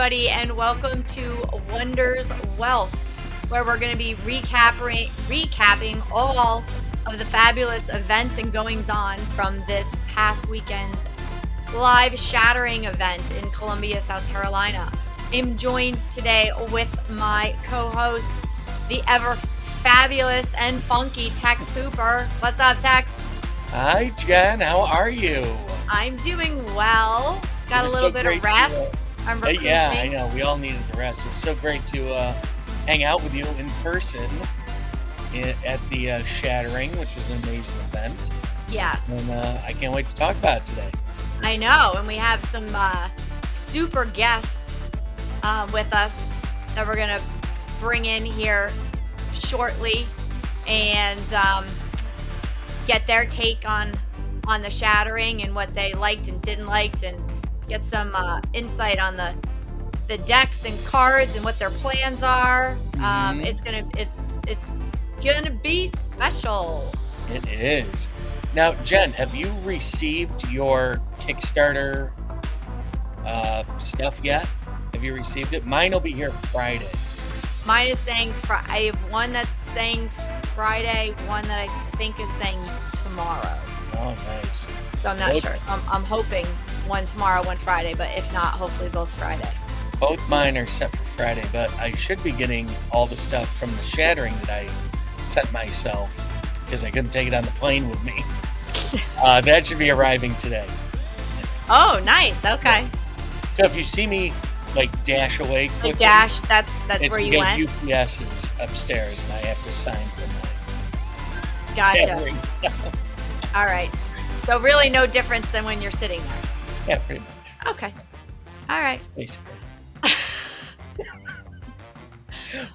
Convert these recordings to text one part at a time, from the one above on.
everybody, and welcome to Wonders Wealth, where we're going to be recapping all of the fabulous events and goings-on from this past weekend's live Shattering event in Columbia, South Carolina. I'm joined today with my co-host, the ever fabulous and funky TexHooper. What's up, Tex? Hi, Jen. How are you? I'm doing well. Got a little bit of rest. I'm recouping. Yeah, I know. We all needed the rest. It was so great to hang out with you in person at the Shattering, which was an amazing event. Yes. And I can't wait to talk about it today. I know. And we have some super guests with us that we're going to bring in here shortly and get their take on the Shattering and what they liked and didn't like, and get some insight on the decks and cards and what their plans are. It's gonna be special. It is. Now, Jen, have you received your Kickstarter stuff yet? Have you received it? Mine will be here Friday. Mine is saying I have one that's saying Friday, one that I think is saying tomorrow. Oh, nice. So I'm not sure. So I'm hoping one tomorrow, one Friday, but if not, hopefully both Friday. Both mine are set for Friday, but I should be getting all the stuff from the Shattering that I sent myself because I couldn't take it on the plane with me. That should be arriving today. Oh, nice. Okay. So if you see me like dash away quickly, that's where you went? It's because UPS is upstairs and I have to sign for my Gotcha. Shattering. All right. So really no difference than when you're sitting there. Yeah, pretty much. Okay. All right. Basically.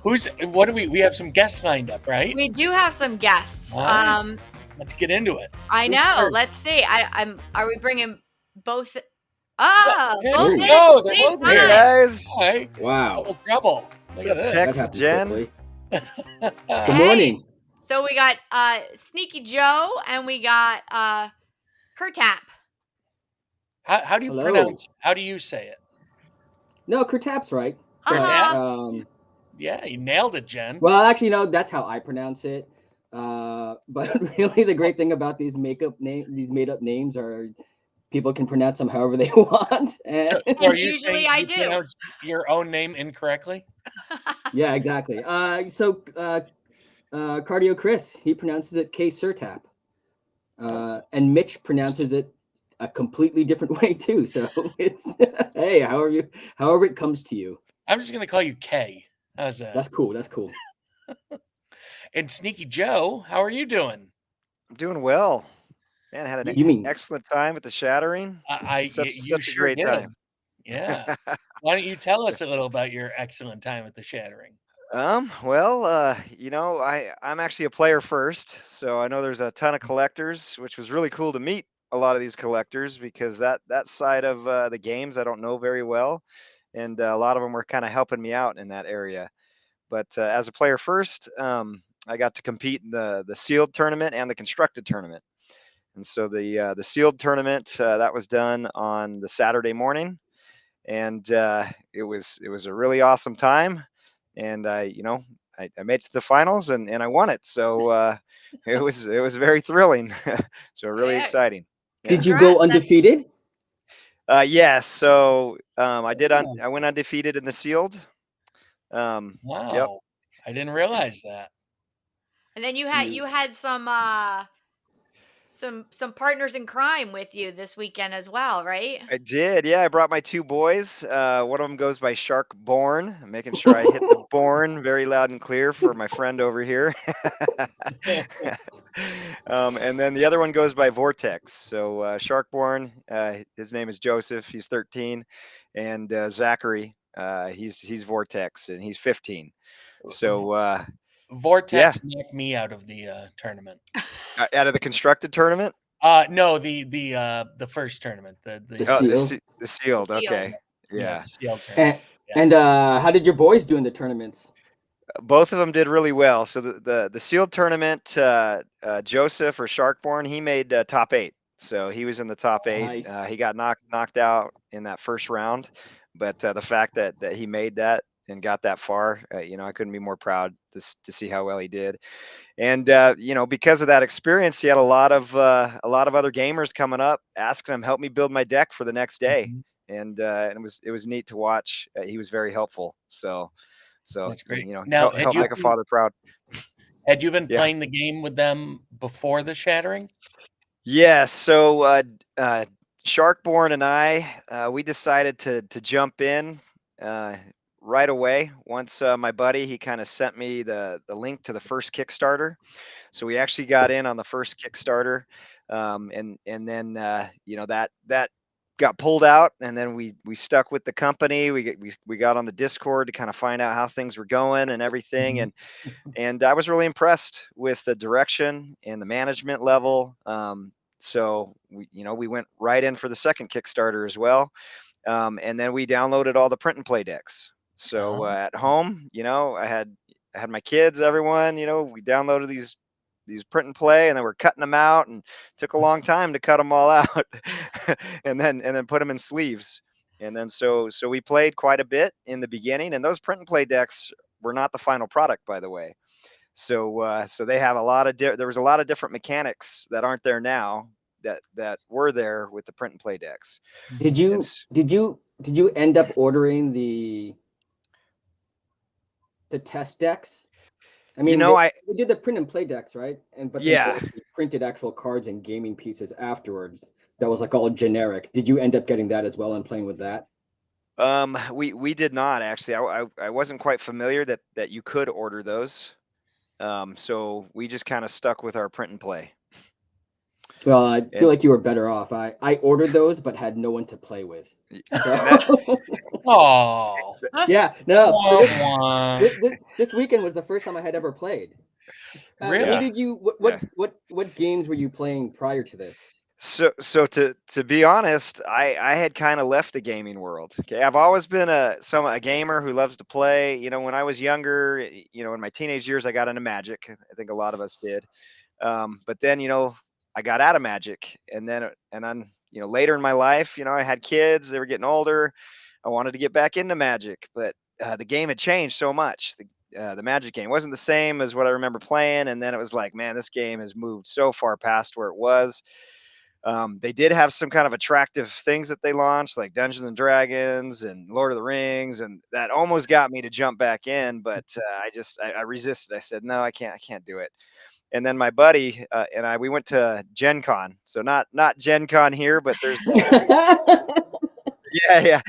We have some guests lined up, right? We do have some guests. Right. Let's get into it. I know. First? Let's see. Are we bringing both? They're both in both at the same here. time. Guys, All right. Wow. Trouble. Look at this. Tex, That happened Jen. quickly. Hey, Good morning. So we got Sneaky Joe and we got Kurtap. How do you Hello. pronounce? How do you say it? No, Kurtap's right. Uh-huh. Yeah, you nailed it, Jen. Well, actually, no, that's how I pronounce it. But really, the great thing about these made up names are people can pronounce them however they want. So are you Usually saying I you do. pronounce your own name incorrectly? Yeah, exactly. Cardio Chris, he pronounces it K Surtap. And Mitch pronounces it a completely different way too. So it's hey, however it comes to you. I'm just gonna call you K. How's that? That's cool. That's cool. And Sneaky Joe, how are you doing? I'm doing well. Man, I had an excellent time at the Shattering. Such a great time. Yeah. Why don't you tell us a little about your excellent time at the Shattering? Well, I'm actually a player first, so I know there's a ton of collectors, which was really cool to meet a lot of these collectors because that side of the games I don't know very well, and a lot of them were kind of helping me out in that area. But as a player first, I got to compete in the sealed tournament and the constructed tournament. And so the sealed tournament that was done on the Saturday morning, and it was a really awesome time. And I made it to the finals and I won it. So it was very thrilling. So really exciting. Yeah. Did you go undefeated? Yes. So I did. I went undefeated in the sealed. Wow. Yep. I didn't realize that. And then you had some partners in crime with you this weekend as well, right? I did. Yeah, I brought my two boys. One of them goes by Shark Born. I'm making sure I hit the Born very loud and clear for my friend over here. And then the other one goes by Vortex. So Shark Born, his name is Joseph. He's 13, and Zachary, he's Vortex, and he's 15. So Vortex knocked me out of the tournament. Out of the constructed tournament? No, the first tournament. The sealed. Okay. Yeah. Sealed tournament. And how did your boys do in the tournaments? Both of them did really well. So the sealed tournament, Joseph or Sharkborn, he made top 8. So he was in the top 8. Nice. He got knocked out in that first round, But the fact that he made that and got that far, I couldn't be more proud to see how well he did. And because of that experience, he had a lot of other gamers coming up asking him, help me build my deck for the next day. Mhm. And it was neat to watch. He was very helpful. So That's great. he Now, helped make a father proud. had you been Yeah. playing the game with them before the Shattering? Yes. So Sharkborn and I, we decided to jump in uh, right away. Once my buddy, he kind of sent me the link to the first Kickstarter. So we actually got in on the first Kickstarter, and then that got pulled out, and then we stuck with the company. We got on the Discord to kind of find out how things were going and everything, Mhm. and I was really impressed with the direction and the management level. So we went right in for the second Kickstarter as well, and then we downloaded all the print and play decks. So Oh, at home, I had my kids, everyone. We downloaded these print and play, and then we're cutting them out, and took a long time to cut them all out, and then put them in sleeves. And then so we played quite a bit in the beginning, and those print and play decks were not the final product, by the way. So they have there was a lot of different mechanics that aren't there now that were there with the print and play decks. Did mhm. you It's did you did you end up ordering the test decks? I you mean, know I they did the print and play decks, right? But then they Yeah. actually printed actual cards and gaming pieces afterwards. That was like all generic. Did you end up getting that as well and playing with that? We did not actually. I wasn't quite familiar that you could order those. So we just kind of stuck with our print and play. Well, I feel And like you were better off. I ordered those, but had no one to play with. So and that Oh, yeah, no. So wah, wah. this weekend was the first time I had ever played. Who Yeah, Really? did you? yeah. What games were you playing prior to this? So to be honest, I had kind of left the gaming world. Okay, I've always been a gamer who loves to play. When I was younger, in my teenage years, I got into Magic. I think a lot of us did. But then I got out of Magic, and then later in my life, I had kids. They were getting older. I wanted to get back into Magic, but the game had changed so much. The Magic game wasn't the same as what I remember playing, and then it was like, man, this game has moved so far past where it was. They did have some kind of attractive things that they launched, like Dungeons and Dragons and Lord of the Rings, and that almost got me to jump back in. But I resisted. I said, no, I can't do it. And then my buddy and we went to JennConn. So not JennConn here, but there's yeah, yeah.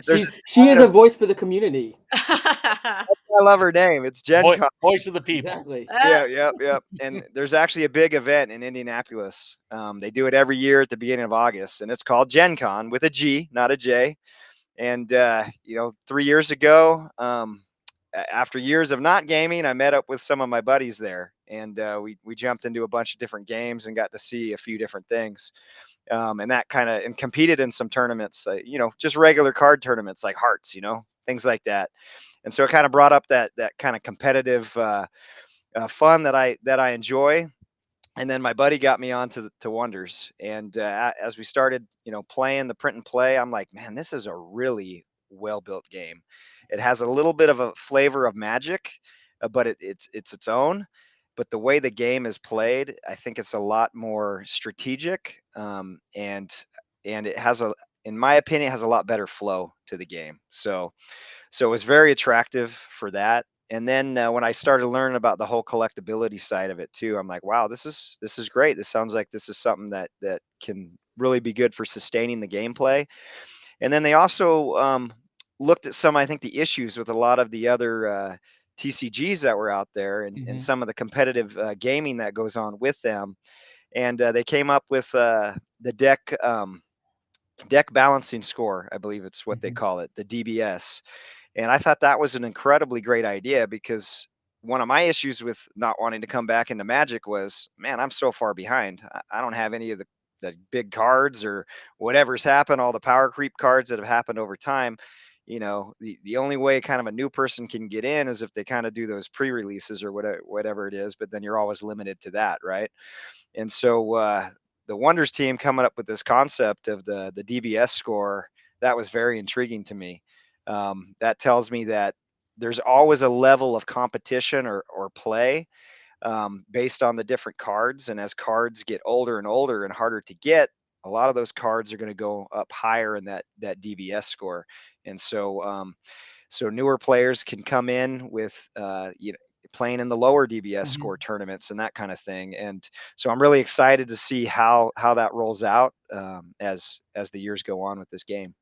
There's She is a voice for the community. I love her name. It's JennConn. Voice of the people. Exactly. Yeah, yep, yep. And there's actually a big event in Indianapolis. They do it every year at the beginning of August, and it's called JennConn with a G, not a J. And 3 years ago, after years of not gaming, I met up with some of my buddies there, and we jumped into a bunch of different games and got to see a few different things. And that kind of and competed in some tournaments, just regular card tournaments like Hearts, things like that. And so it kind of brought up that kind of competitive fun that I enjoy. And then my buddy got me on to Wonders, and as we started, playing the print and play, I'm like, man, this is a really well built game. It has a little bit of a flavor of Magic, but it's its own. But the way the game is played, I think it's a lot more strategic, and it has in my opinion, it has a lot better flow to the game. So it was very attractive for that. And then when I started learning about the whole collectability side of it too, I'm like, wow, this is great. This sounds like this is something that can really be good for sustaining the gameplay. And then they also looked at I think, the issues with a lot of the other TCGs that were out there, and Mhm. some of the competitive gaming that goes on with them. And they came up with the deck balancing score, I believe it's what they Mhm. call it, the DBS. And I thought that was an incredibly great idea, because one of my issues with not wanting to come back into Magic was, man, I'm so far behind. I don't have any of the big cards or whatever's happened, all the power creep cards that have happened over time. The only way kind of a new person can get in is if they kind of do those pre-releases or whatever it is, but then you're always limited to that, right? And so the Wonders team coming up with this concept of the DBS score that was very intriguing to me. That tells me that there's always a level of competition or play based on the different cards. And as cards get older and older and harder to get, a lot of those cards are going to go up higher in that DVS score. And so newer players can come in with playing in the lower DBS score tournaments and that kind of thing. And so I'm really excited to see how that rolls out as the years go on with this game.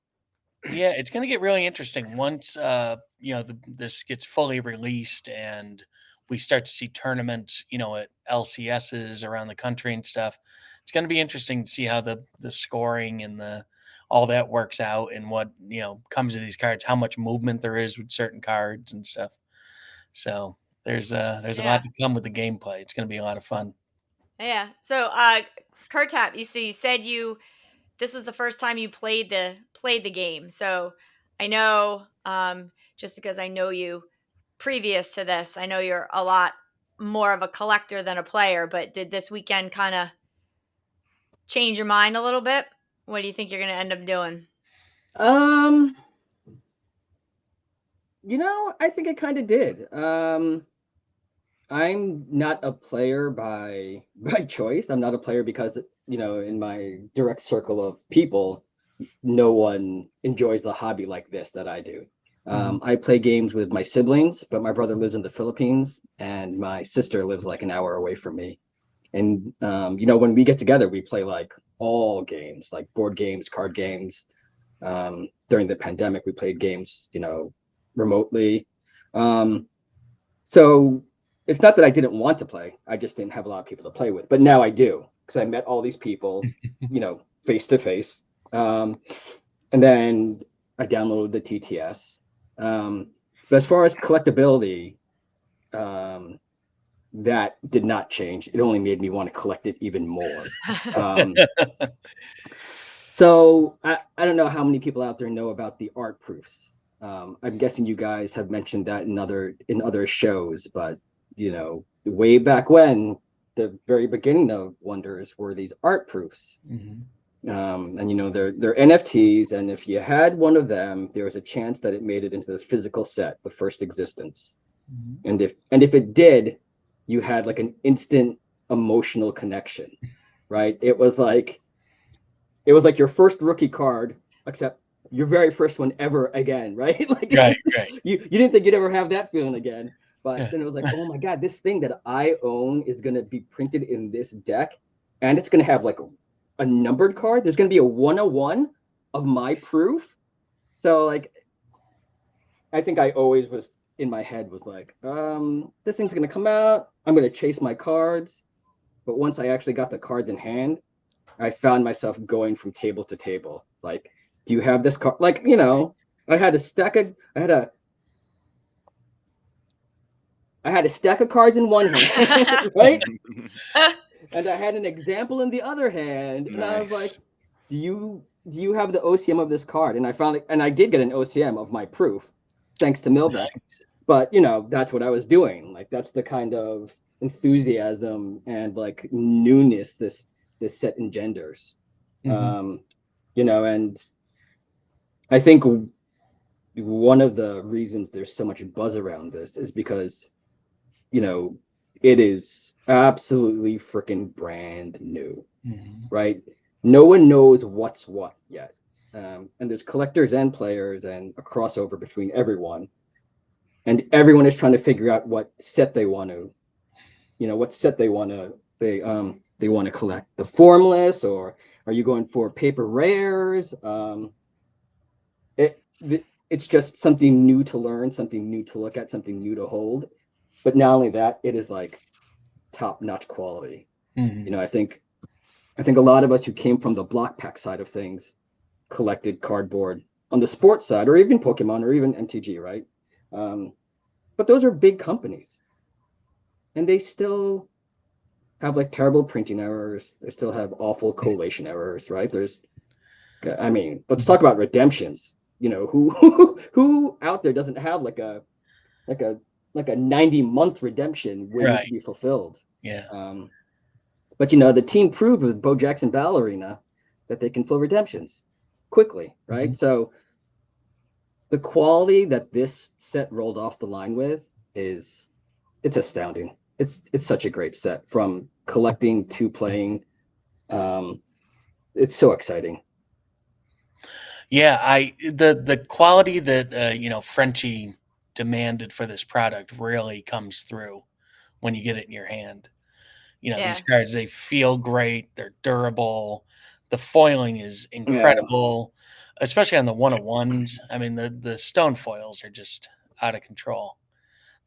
Yeah, it's going to get really interesting once this gets fully released and we start to see tournaments, at LCSs around the country and stuff. It's going to be interesting to see how the scoring and all that works out and what comes to these cards, how much movement there is with certain cards and stuff. So there's a lot to come with the gameplay. It's going to be a lot of fun. Yeah. So, Kurtap, you said this was the first time you played the game. So I know, just because I know you previous to this, I know you're a lot more of a collector than a player. But did this weekend kind of change your mind a little bit? What do you think you're going to end up doing? I think it kind of did. I'm not a player by choice. I'm not a player because, in my direct circle of people, no one enjoys the hobby like this that I do. I play games with my siblings, but my brother lives in the Philippines and my sister lives like an hour away from me. And, when we get together, we play like all games, like board games, card games. During the pandemic, we played games, remotely. So it's not that I didn't want to play. I just didn't have a lot of people to play with. But now I do, because I met all these people, face to face. And then I downloaded the TTS. But as far as collectability, that did not change. It only made me want to collect it even more. So I don't know how many people out there know about the art proofs. I'm guessing you guys have mentioned that in other shows, but way back when, the very beginning of Wonders were these art proofs. And they're NFTs, and if you had one of them, there was a chance that it made it into the physical set, the first existence. And if it did, you had like an instant emotional connection, right? It was like your first rookie card, except your very first one ever again, right? Like right. You didn't think you'd ever have that feeling again. But then it was like, oh my God, this thing that I own is going to be printed in this deck, and it's going to have like a numbered card. There's going to be a 101 of my proof. So like, I think I always was in my head was like, this thing's going to come out. I'm going to chase my cards. But once I actually got the cards in hand, I found myself going from table to table. Like, do you have this card? Like, I had a stack of cards in one hand, right? And I had an example in the other hand. And I was like, do you have the OCM of this card? And I found it, and I did get an OCM of my proof, thanks to Milbeck. Nice. But that's what I was doing. Like, that's the kind of enthusiasm and like newness this set engenders. And I think one of the reasons there's so much buzz around this is because it is absolutely freaking brand new, right? No one knows what's what yet. And there's collectors and players and a crossover between everyone. And everyone is trying to figure out what set they want to collect. The formless, or are you going for paper rares? It's just something new to learn, something new to look at, something new to hold. But not only that, it is like top-notch quality. I think a lot of us who came from the block pack side of things collected cardboard on the sports side, or even Pokemon, or even MTG, right? But those are big companies, and they still have like terrible printing errors. They still have awful collation errors, right? Let's talk about redemptions. Who out there doesn't have like a 90-month redemption waiting to be fulfilled? Yeah. But the team proved with Bo Jackson Ballerina that they can fill redemptions. quickly, right? So the quality that this set rolled off the line with it's astounding. It's such a great set, from collecting to playing. It's so exciting. Yeah, the quality that Frenchie demanded for this product really comes through when you get it in your hand. These cards, they feel great, they're durable, the foiling is incredible, especially on the 101s. I mean, the stone foils are just out of control.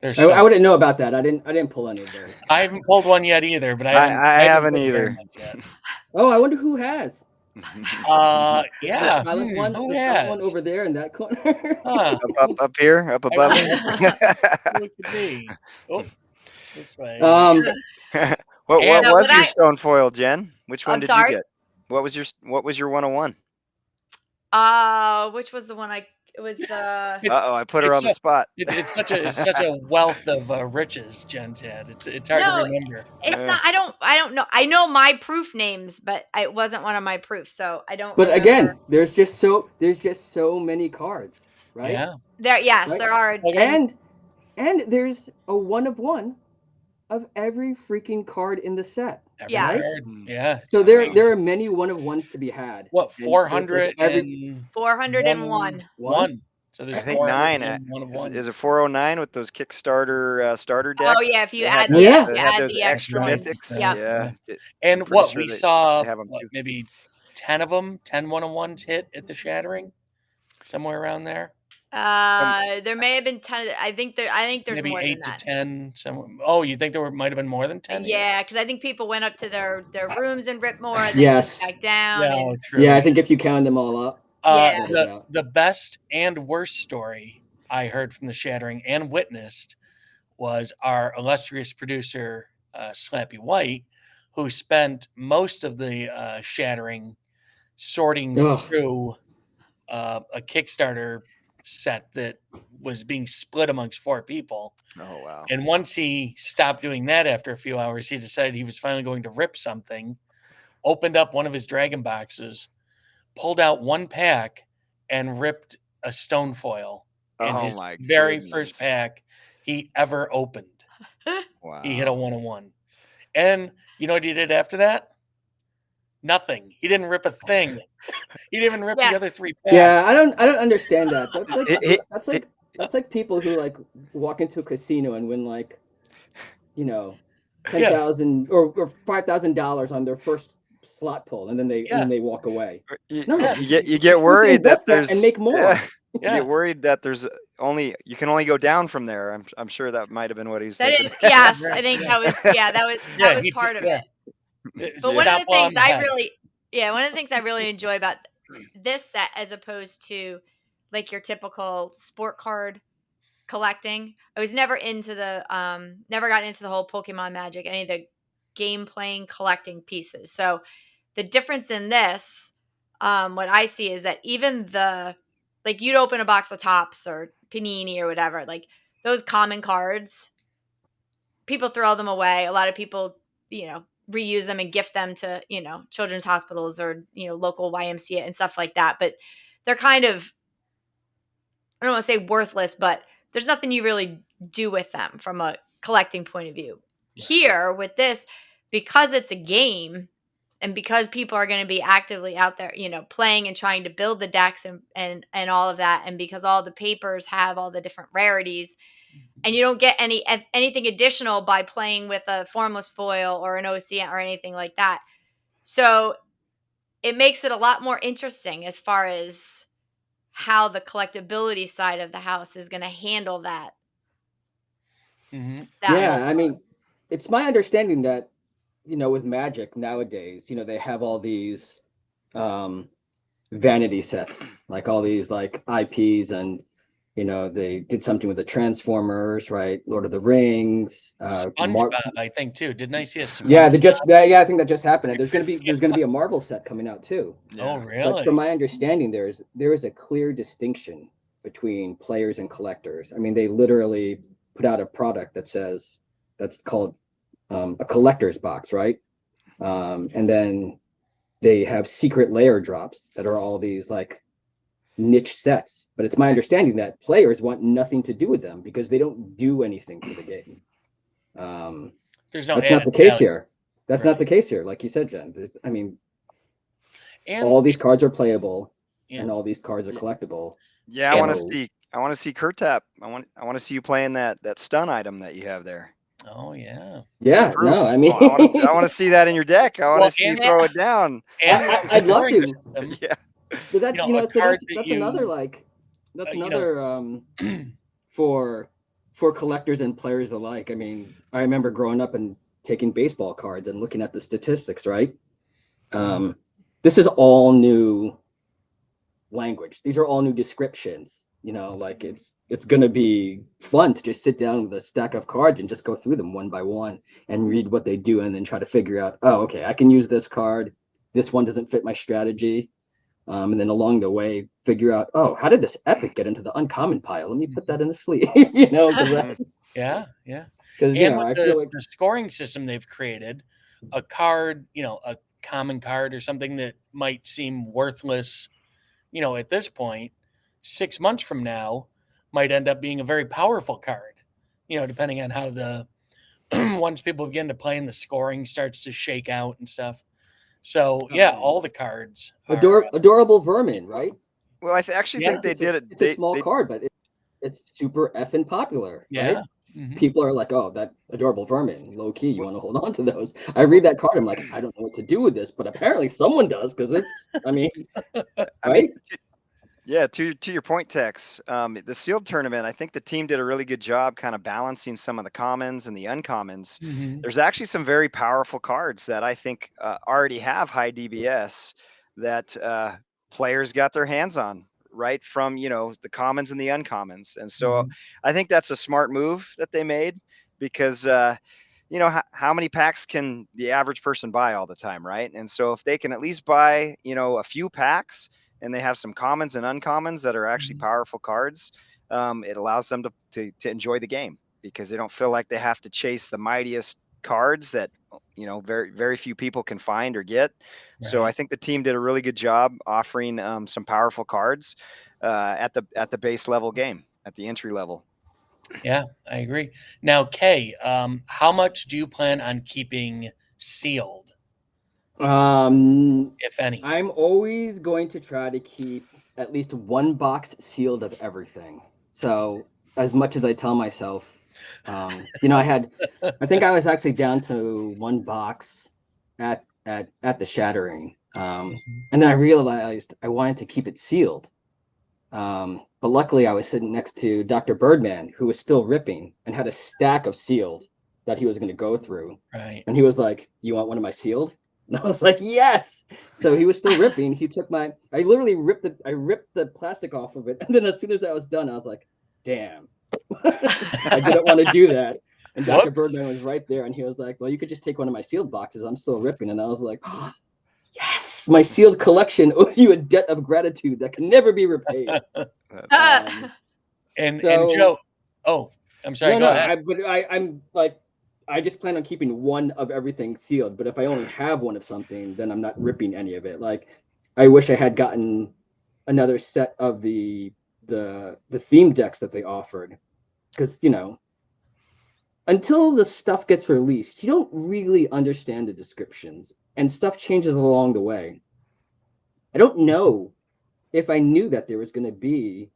I wouldn't know about that. I didn't pull any of those. I haven't pulled one yet either, but I I haven't haven't pulled very either. much yet. Oh, I wonder who has. Yeah, The silent one. who The silent one has? over there in that corner. Huh. Up here, up I above wonder me. who it could be. Oh, this way. Um, What And No, was but your stone foil, Jen? Which one I'm did you sorry. get? What was your 101? Which was the one it was the it's I put her it's on the spot. it's such a wealth of riches Jen's had. It's hard to No, remember. it's not. I don't know. I know my proof names, but it wasn't one of my proofs, so I don't but remember. again, there's just so many cards, right? Yeah. Yes, Right? there are. Okay. And there's a one of every freaking card in the set. Every Yes. card. Yeah. It's So crazy. there are many one of ones to be had. What, And so it's like 401. one? So there's I think 9. 401 of one. Is it 409 with those Kickstarter starter decks? Oh yeah, if you That add had Yeah. that you had add those the extra extra ones. mythics. Yeah. Yeah. I'm And pretty what sure we they saw, have them too. maybe 10 of them, 10 101s hit at the Shattering, somewhere around there. There may have been 10. I think there's Maybe more than 8 to that. 10. Oh, you think there might have been more than 10 here? Yeah, because I think people went up to their rooms and ripped more, and then Yes. came back down. Yeah, And true. Yeah, I think if you count them all up. Yeah. The best and worst story I heard from the Shattering and witnessed was our illustrious producer, Slappy White, who spent most of the Shattering sorting through a Kickstarter set that was being split amongst 4 people. Oh wow. And once he stopped doing that after a few hours, he decided he was finally going to rip something, opened up one of his dragon boxes, pulled out one pack, and ripped a stone foil in Oh his my very goodness. first pack he ever opened. Wow. He hit a 101. And you know what he did after that? Nothing. He didn't rip a thing. He didn't even rip the other 3 packs. Yeah, I don't understand that. That's like It- that's like people who like walk into a casino and win like, $10,000 or $5,000 on their first slot pull, and then they walk away. No, you get you're supposed to worried that invest there's and make more. Yeah, you Yeah. get worried that you can only go down from there. I'm sure that might have been what he's That thinking. is, yes, I think that was part of it. But one of the things one of the things I really enjoy about this set, as opposed to like your typical sport card collecting, I was never into never got into the whole Pokemon Magic, any of the game playing collecting pieces. So the difference in this, what I see is that even like you'd open a box of Topps or Panini or whatever, like those common cards, people throw them away. A lot of people, reuse them and gift them to, children's hospitals or, local YMCA and stuff like that. But they're kind of, I don't want to say worthless, but there's nothing you really do with them from a collecting point of view. Right. Here with this, because it's a game and because people are going to be actively out there, playing and trying to build the decks and all of that. And because all the papers have all the different rarities, and you don't get anything additional by playing with a formless foil or an OC or anything like that. So it makes it a lot more interesting as far as how the collectability side of the house is going to handle that. Mm-hmm. Yeah, I mean, it's my understanding that, with Magic nowadays, they have all these vanity sets, like all these like IPs, and they did something with the Transformers, right? Lord of the Rings, SpongeBob, I think too. Didn't I see a SpongeBob? Yeah, I think that just happened. And there's gonna be a Marvel set coming out too. Yeah. Oh, really? But from my understanding, there is a clear distinction between players and collectors. I mean, they literally put out a product that's called a collector's box, right? And then they have secret layer drops that are all these like niche sets. But it's my understanding that players want nothing to do with them because they don't do anything for the game. There's no That's not added the case value. here. That's Right. not the case here, like you said, Jen. I mean, And all these cards are playable, Yeah. and all these cards are Yeah. collectible. Yeah, I want to So- see. I want to see Kurtap. I want to see you playing that stun item that you have there. oh yeah. Yeah, Proof. no, I mean, I want to see that in your deck. I want Well, to see you and- throw it down. And with the I'd love scoring to. system, Yeah. but that, you you know, know, a so card that's that another you- like, that's you know- another for collectors and players alike. I mean, I remember growing up and taking baseball cards and looking at the statistics, right? This is all new language. These are all new descriptions. You know, like it's gonna be fun to just sit down with a stack of cards and just go through them one by one and read what they do and then try to figure out, oh, okay, I can use this card. This one doesn't fit my strategy. And then along the way, figure out, oh, how did this epic get into the uncommon pile? Let me put that in the sleeve, you know, because yeah. you And know, with I feel like the scoring system they've created, a card, a common card or something that might seem worthless, at this point, 6 months from now, might end up being a very powerful card. Depending on how the once people begin to play and the scoring starts to shake out and stuff. So yeah, all the cards are adorable vermin, right? Well, I actually Yeah. think they It's did it. it's a small card, but it's super effing popular, right? yeah. Mhm. People are like, oh, that adorable vermin, low key, you want to hold on to those. I read that card, I'm like, I don't know what to do with this, but apparently someone does because it's, I mean, I right? mean, yeah. To your point, Tex. The sealed tournament, I think the team did a really good job, kind of balancing some of the commons and the uncommons. Mhm. There's actually some very powerful cards that I think already have high DBS that players got their hands on right from the commons and the uncommons, and so Mhm. I think that's a smart move that they made because how many packs can the average person buy all the time, right? And so if they can at least buy a few packs and they have some commons and uncommons that are actually Mhm. powerful cards, it allows them to enjoy the game because they don't feel like they have to chase the mightiest cards that very very few people can find or get. So I Right. think the team did a really good job offering some powerful cards at the base level game, at the entry level. Yeah, I agree. Now, Kay, how much do you plan on keeping sealed, if any? I'm always going to try to keep at least one box sealed of everything. So as much as I tell myself, I think I was actually down to one box at the Shattering, and then I realized I wanted to keep it sealed. But luckily, I was sitting next to Dr. Birdman, who was still ripping and had a stack of sealed that he was going to go through. Right. And he was like, "Do you want one of my sealed?" And I was like, "Yes." So he was still ripping. He took I literally ripped the plastic off of it. And then as soon as I was done, I was like, "Damn, I didn't want to do that." And Dr. Whoops. Birdman was right there, and he was like, "Well, you could just take one of my sealed boxes. I'm still ripping." And I was like, "Oh, yes, my sealed collection owes you a debt of gratitude that can never be repaid." And So- Joe, I'm sorry. Go ahead. I'm like, I just plan on keeping one of everything sealed. But if I only have one of something, then I'm not ripping any of it. Like, I wish I had gotten another set of the theme decks that they offered, because until the stuff gets released, you don't really understand the descriptions, and stuff changes along the way. I don't know if I knew that there was going to be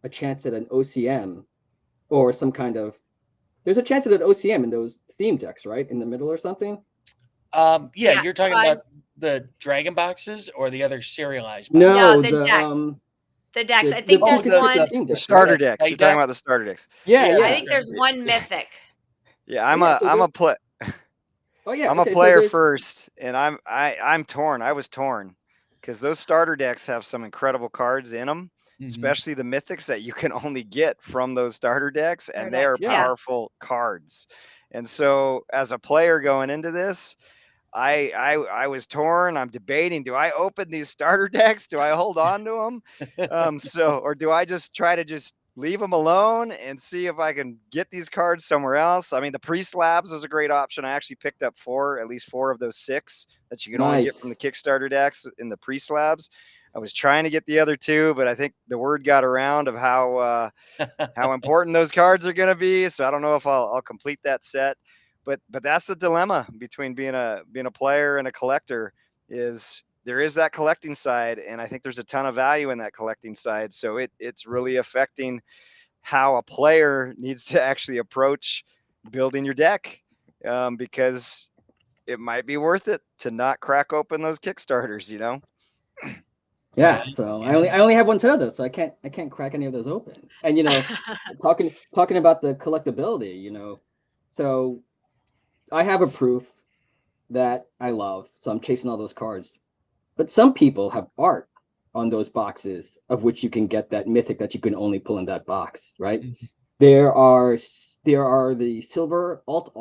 a chance at an OCM or some kind of. There's a chance at an OCM in those theme decks, right? In the middle or something? Yeah, Yeah, you're talking about the dragon boxes or the other serialized boxes? No, No, the the decks. The decks. the- I think the there's consistent one. theme The decks, starter right? decks. Light You're talking deck? about the starter decks. Yeah, Yeah, yeah. I think there's one mythic. Yeah, I'm Yeah, so a there- play. Oh yeah, I'm okay, a so player there's- first, and I'm torn. I was torn because those starter decks have some incredible cards in them, Mhm. especially the mythics that you can only get from those starter decks, and they are Starter decks, yeah. powerful cards. And so, as a player going into this, I was torn. I'm debating: do I open these starter decks? Do I hold on to them? Or do I just try to just leave them alone and see if I can get these cards somewhere else. I mean, the pre-slabs was a great option. I actually picked up at least four of those 6 that you can only get from the Nice. Kickstarter decks in the pre-slabs. I was trying to get the other 2, but I think the word got around of how important those cards are going to be. So I don't know if I'll complete that set. But that's the dilemma between being a player and a collector. Is there is that collecting side, and I think there's a ton of value in that collecting side. So it's really affecting how a player needs to actually approach building your deck, because it might be worth it to not crack open those Kickstarters. Yeah. Yeah, So yeah. I only have one set of those, so I can't crack any of those open. And talking about the collectability, so I have a proof that I love, so I'm chasing all those cards. But some people have art on those boxes of which you can get that mythic that you can only pull in that box, right? Mhm. There are the silver alt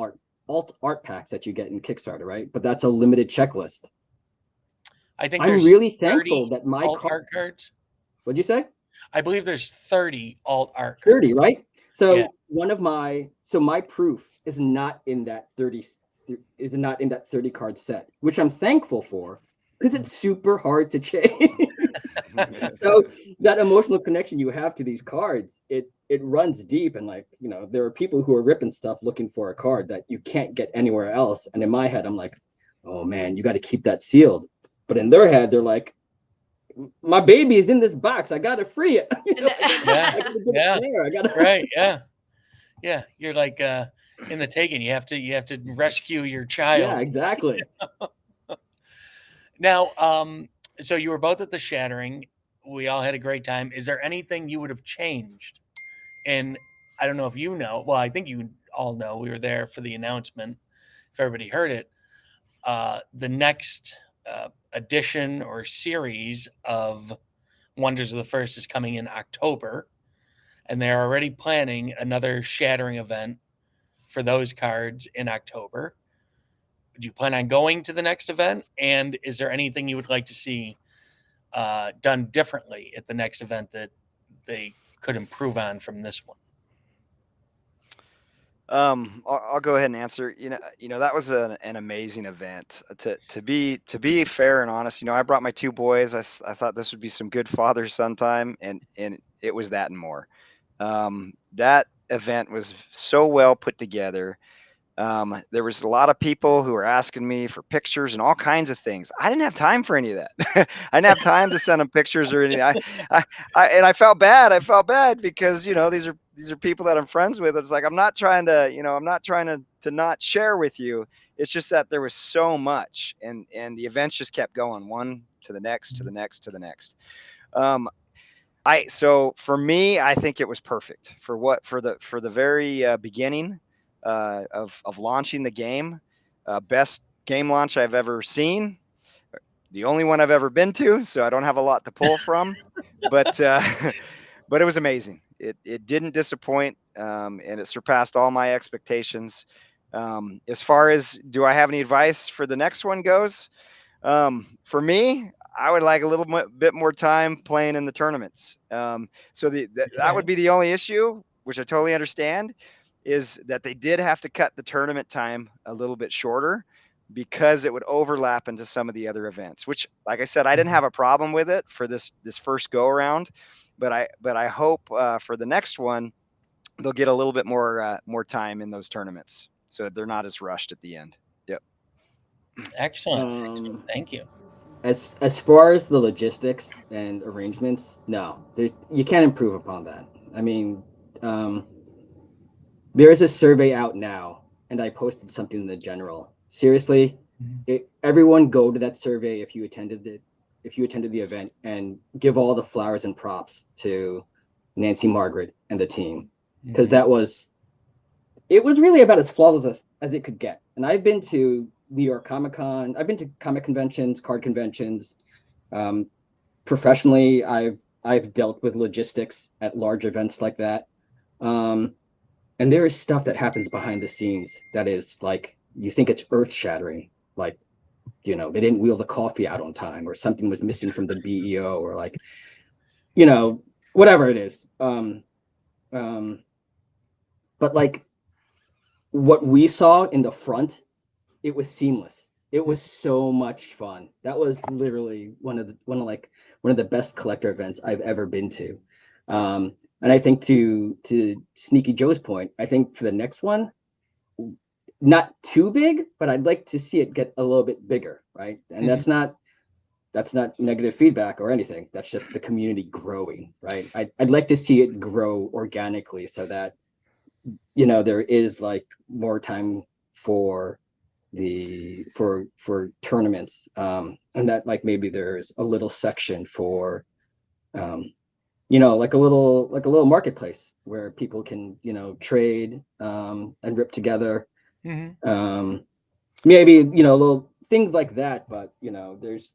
art packs that you get in Kickstarter, right? But that's a limited checklist. I think I'm there's really 30 thankful that my alt card. art cards. What'd you say? I believe there's 30 alt art cards. 30, right? Yeah. So my proof is not in that 30 card set, which I'm thankful for because it's super hard to chase. So that emotional connection you have to these cards, it runs deep, and there are people who are ripping stuff looking for a card that you can't get anywhere else. And in my head, I'm like, oh man, you got to keep that sealed. But in their head, they're like, my baby is in this box. I gotta free it. Yeah. I gotta get Yeah. it there. I gotta. Right. Yeah. Yeah. You're like in the taking. You have to rescue your Yeah, child. exactly. Now, so you were both at the Shattering. We all had a great time. Is there anything you would have changed? And I don't know if you know. Well, I think you all know. We were there for the announcement. If everybody heard it, the next edition or series of Wonders of the First is coming in October, and they're already planning another Shattering event for those cards in October. Do you plan on going to the next event? And is there anything you would like to see done differently at the next event that they could improve on from this one? I'll go ahead and answer. That was an amazing event. To be fair and honest, I brought my 2 boys. I thought this would be some good father son time, and it was that and more. That event was so well put together. There was a lot of people who were asking me for pictures and all kinds of things. I didn't have time for any of that. I didn't have time to send them pictures or anything. And I felt bad. I felt bad because these are people that I'm friends with. It's like I'm not trying to not share with you. It's just that there was so much, and the events just kept going one to the next, to the next, to the next. Um, so for me, I think it was perfect for the very beginning of launching the game. Best game launch I've ever seen. The only one I've ever been to, so I don't have a lot to pull from. But but it was amazing. It didn't disappoint, and it surpassed all my expectations. As far as do I have any advice for the next one goes, for me, I would like a little bit more time playing in the tournaments. So that would Okay. be the only issue, which I totally understand, is that they did have to cut the tournament time a little bit shorter because it would overlap into some of the other events. Which, like I said, I didn't Mhm. have a problem with it for this first go around, but I hope for the next one they'll get a little bit more time in those tournaments so that they're not as rushed at the end. Yep. Excellent. Excellent. Um, Thank you. as far as the logistics and arrangements, no, you can't improve upon that. I mean, um, there is a survey out now, and I posted something in the general. Seriously, Mhm. everyone go to that survey if you attended the event, and give all the flowers and props to Nancy Margaret and the team, because Mhm. it was really about as flawless as it could get. And I've been to New York Comic Con, I've been to comic conventions, card conventions. Um, Professionally, I've dealt with logistics at large events like that. Um, and there is stuff that happens behind the scenes that is like you think it's earth shattering. Like, they didn't wheel the coffee out on time, or something was missing from the BEO, or like, whatever it is. But like what we saw in the front, it was seamless. It was so much fun. That was literally one of the best collector events I've ever been to. And I think to Sneaky Joe's point, I think for the next one, not too big, but I'd like to see it get a little bit bigger, right? And that's not negative feedback or anything. That's just the community growing, right? I'd like to see it grow organically so that there is like more time for tournaments, and that like maybe there's a little section for like a little marketplace where people can trade and rip together. Maybe little things like that, but there's,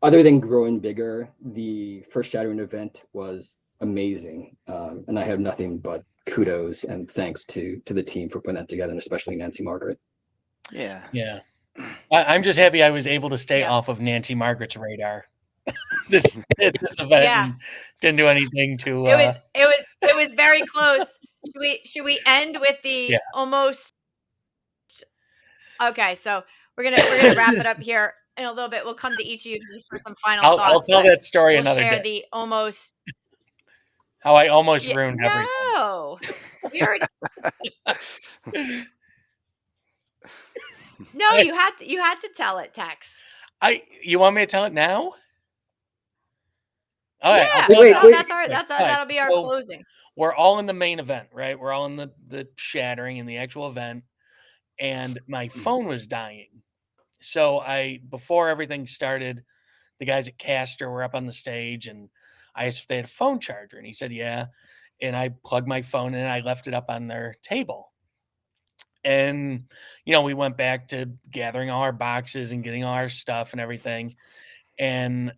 other than growing bigger, the first Shattering event was amazing, and I have nothing but kudos and thanks to the team for putting that together, and especially Nancy Margaret. Yeah. I'm just happy I was able to stay off of Nancy Margaret's radar this event and didn't do anything to. It was very close. Should we end with the almost? Okay, so we're gonna wrap it up here in a little bit. We'll come to each of you for some final thoughts. I'll tell that story we'll another share day. The almost. How I almost ruined everything. No, we already. No, you had to tell it, Tex. You want me to tell it now? All right, wait. That'll be our closing. We're all in the main event, right? We're all in the Shattering and the actual event, and my phone was dying. So before everything started, the guys at Caster were up on the stage, and I asked if they had a phone charger, and he said, yeah. And I plugged my phone in, and I left it up on their table. And, we went back to gathering all our boxes and getting all our stuff and everything. And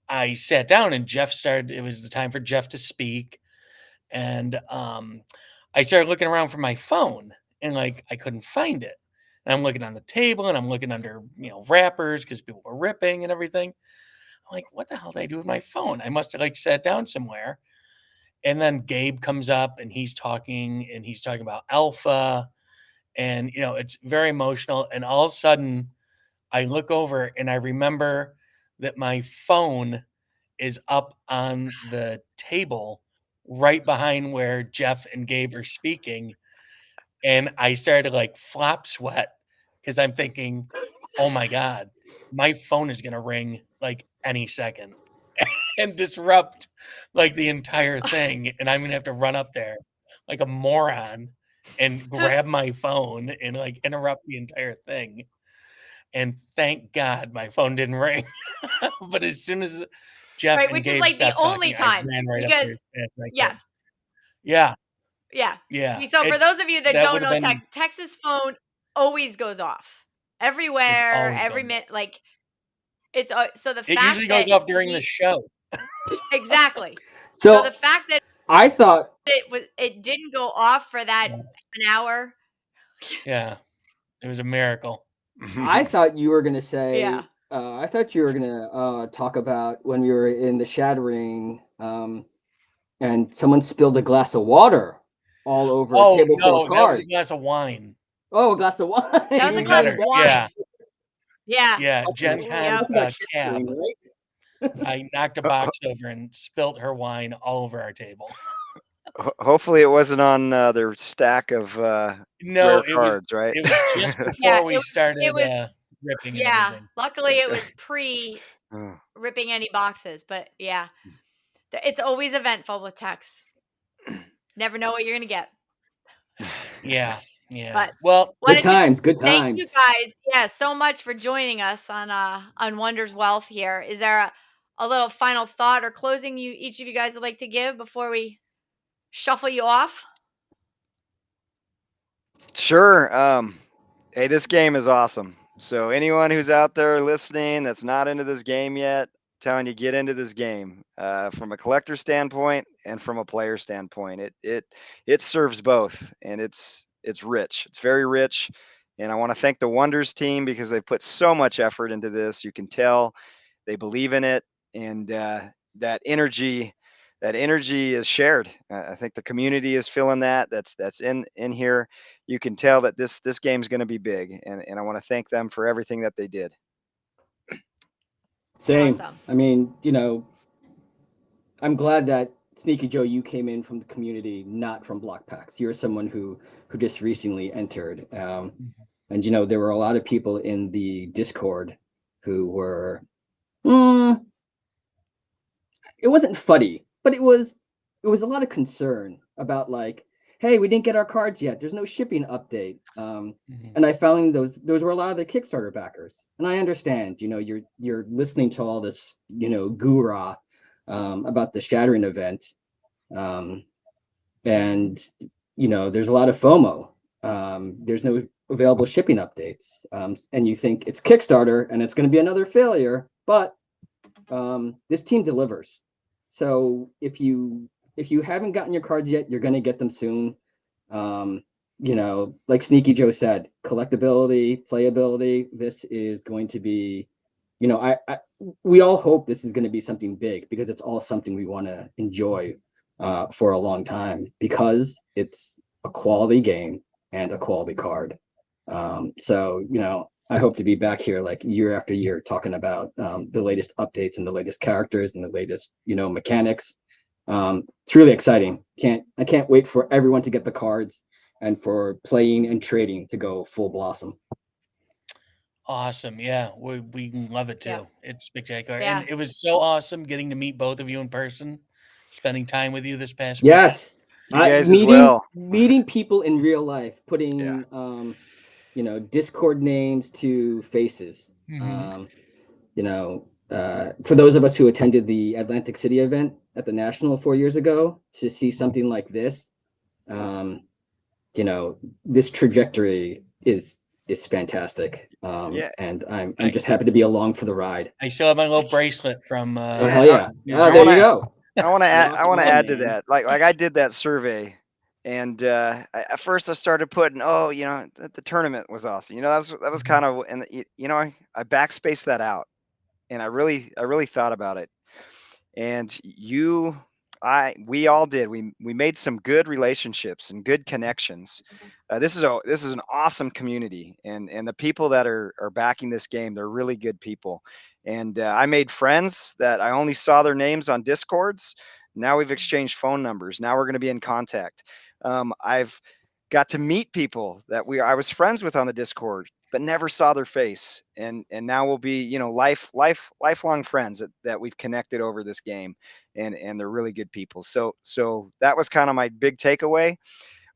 I sat down, and it was the time for Jeff to speak. And I started looking around for my phone, and I couldn't find it. And I'm looking on the table, and I'm looking under, wrappers because people were ripping and everything. I'm like, what the hell did I do with my phone? I must have sat down somewhere. And then Gabe comes up, and he's talking about Alpha, and it's very emotional. And all of a sudden, I look over, and I remember that my phone is up on the table right behind where Jeff and Gabe are speaking. And I started to flop sweat because I'm thinking, oh my God, my phone is going to ring any second and disrupt the entire thing. And I'm going to have to run up there like a moron and grab my phone and interrupt the entire thing. And thank God my phone didn't ring. But as soon as Jeff and which Gabe is the only time, I ran right up there as fast as I could. Yes. Yeah. So for those of you that don't know, Tex's phone always goes off everywhere, every minute. It's so the fact it usually goes off during the show. Exactly. So the fact that I thought it didn't go off for that an hour. Yeah, it was a miracle. I thought you were gonna say. I thought you were gonna talk about when we were in the Shattering, and someone spilled a glass of water all over a table full of cards. That was a glass of wine. Oh, a glass of wine. That was a glass of wine. Yeah. JennConn cab. I knocked a box over and spilt her wine all over our table. Hopefully it wasn't on their stack of rare cards, right? It was just before we started ripping. Yeah, luckily it was ripping any boxes, but yeah, it's always eventful with Tex. Never know what you're gonna get. Yeah. But good times. Thank you guys, so much for joining us on Wonders Wealth here. Is there a little final thought or closing each of you guys would like to give before we shuffle you off? Sure. Hey, this game is awesome. So anyone who's out there listening that's not into this game yet, telling you get into this game. From a collector standpoint and from a player standpoint, it serves both, and it's rich. It's very rich, and I want to thank the Wonders team because they put so much effort into this. You can tell they believe in it, and that energy that energy is shared. I think the community is feeling that. That's in here. You can tell that this game's going to be big, and I want to thank them for everything that they did. Same. Awesome. I mean, I'm glad that Sneaky Joe, you came in from the community, not from Block Packs. You're someone who just recently entered, and there were a lot of people in the Discord who were. It wasn't funny, but it was a lot of concern about like, hey, we didn't get our cards yet. There's no shipping update. And I found those were a lot of the Kickstarter backers, and I understand. You're listening to all this gura about the Shattering event, and there's a lot of FOMO. There's no available shipping updates, and you think it's Kickstarter and it's going to be another failure, but this team delivers. So if you haven't gotten your cards yet, you're going to get them soon. Like Sneaky Joe said, collectability, playability. This is going to be, we all hope this is going to be something big, because it's all something we want to enjoy for a long time, because it's a quality game and a quality card. So I hope to be back here like year after year talking about the latest updates and the latest characters and the latest, mechanics. It's really exciting. I can't wait for everyone to get the cards and for playing and trading to go full blossom. Awesome. Yeah, we love it too. Yeah. It's spectacular. Yeah. And it was so awesome getting to meet both of you in person, spending time with you this past week. Yes. You guys as well. Meeting people in real life, putting Discord names to faces. For those of us who attended the Atlantic City event at the National 4 years ago, to see something like this, this trajectory is fantastic. And I'm just happy to be along for the ride. I still have my little bracelet from Oh, hell yeah. There you go. I want to add to that. Like I did that survey, and at first I started putting, the tournament was awesome. That was kind of, and I backspaced that out, and I really thought about it. And we all did. We made some good relationships and good connections. This is an awesome community, and the people that are backing this game, they're really good people. And I made friends that I only saw their names on Discords. Now we've exchanged phone numbers. Now we're going to be in contact. I've got to meet people that I was friends with on the Discord, but never saw their face, and now we'll be lifelong friends that we've connected over this game, and they're really good people. So that was kind of my big takeaway,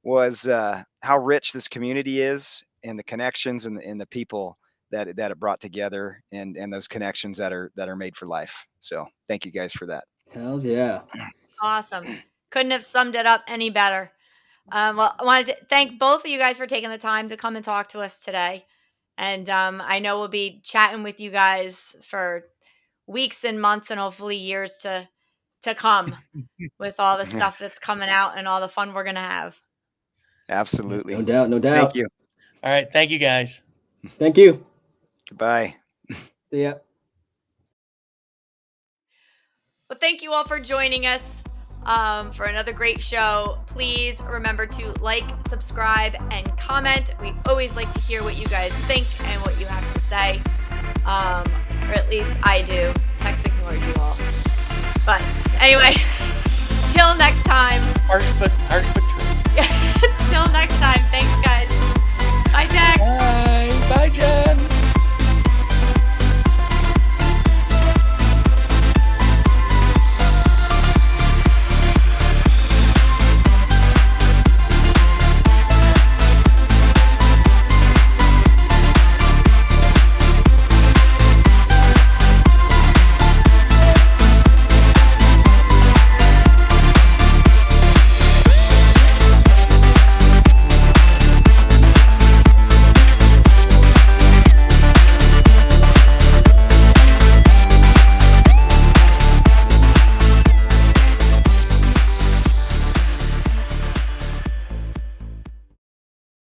was how rich this community is, and the connections and the people that it brought together, and those connections that are made for life. So thank you guys for that. Hells yeah. Awesome. Couldn't have summed it up any better. Well, I wanted to thank both of you guys for taking the time to come and talk to us today. And I know we'll be chatting with you guys for weeks and months and hopefully years to come with all the stuff that's coming out and all the fun we're going to have. Absolutely. No doubt. Thank you. All right. Thank you, guys. Thank you. Goodbye. See ya. Well, thank you all for joining us for another great show. Please remember to like, subscribe, and comment. We always like to hear what you guys think and what you have to say. Or at least I do. Tex ignored you all. But anyway, till next time. Harsh but true. Till next time. Thanks, guys.